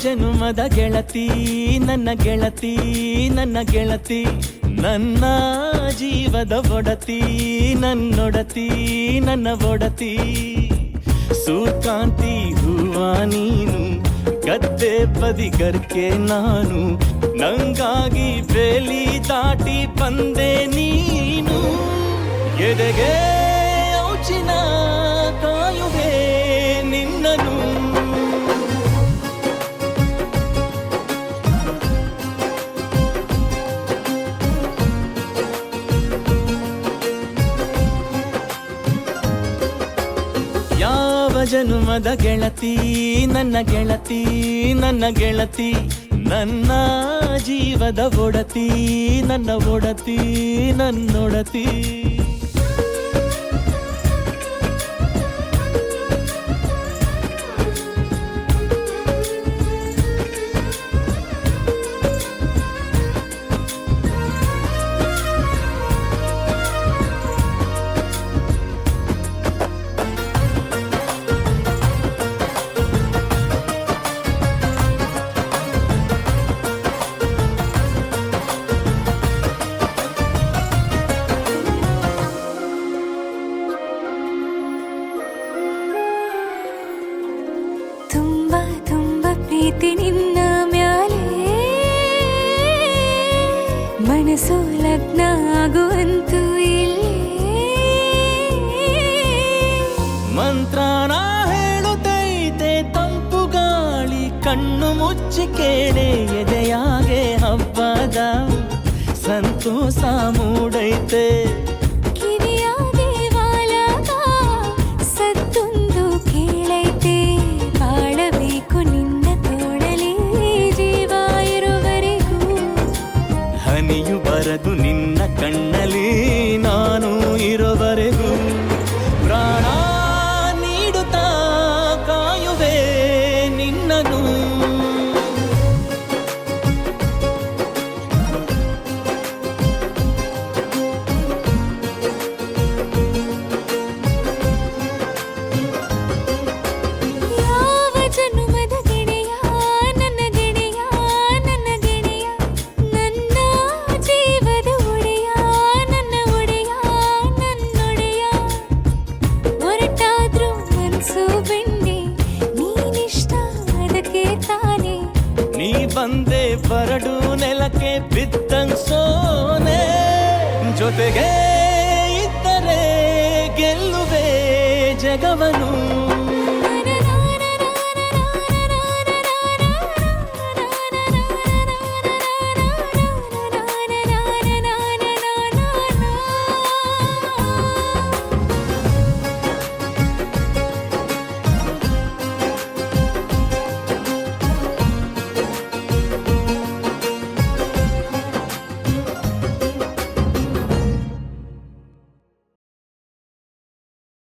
ಜನುಮದ ಗೆಳತಿ ನನ್ನ ಗೆಳತಿ ನನ್ನ ಗೆಳತಿ ನನ್ನ ಜೀವದ ಒಡತಿ ನನ್ನೊಡತಿ ನನ್ನ ಒಡತಿ ಸೂರ್ಕಾಂತಿ ಹೂವ ನೀನು ಗದ್ದೆ ಬದಿಗರ್ಕೆ ನಾನು ನಂಗಾಗಿ ಬೇಲಿ ದಾಟಿ ಬಂದೆ ನೀನು ಎದೆಗೆ ಔಚಿನ ಕಾಯುವೆ ನಿನ್ನನು ಯಾವ ಜನುಮದ ಗೆಳತಿ ನನ್ನ ಗೆಳತಿ ನನ್ನ ಗೆಳತಿ ನನ್ನ ಜೀವದ ಒಡತಿ ನನ್ನ ಒಡತಿ ನನ್ನೊಡತಿ ಪ್ರೀತಿ ನಿನ್ನ ಮ್ಯಾಲೆ ಮನಸ್ಸು ಲಗ್ನ ಆಗುವಂತೂ ಇಲ್ಲೇ ಮಂತ್ರನ ಹೇಳುತ್ತೈತೆ ತಂಪು ಗಾಳಿ ಕಣ್ಣು ಮುಚ್ಚಿ ಕೇಳೆ ಎದೆಯಾಗೆ ಹಬ್ಬದ ಸಂತೋಷ ಮೂಡೈತೆ ಹನಿಯು ಬರದು ನಿನ್ನ ಕಣ್ಣಲ್ಲಿ ನಾನು ಇರೋವರೆಗೂ ಪ್ರಾಣ ನೀಡುತ್ತಾ ಕಾಯುವೆ ನಿನ್ನನು ನೀ ಬಂದೆ ಬರಡು ನೆಲಕ್ಕೆ ಬಿದ್ದಂಗ್ ಸೋನೆ ಜೊತೆಗೆ ಇದ್ದರೆ ಗೆಲ್ಲುವೆ ಜಗವನು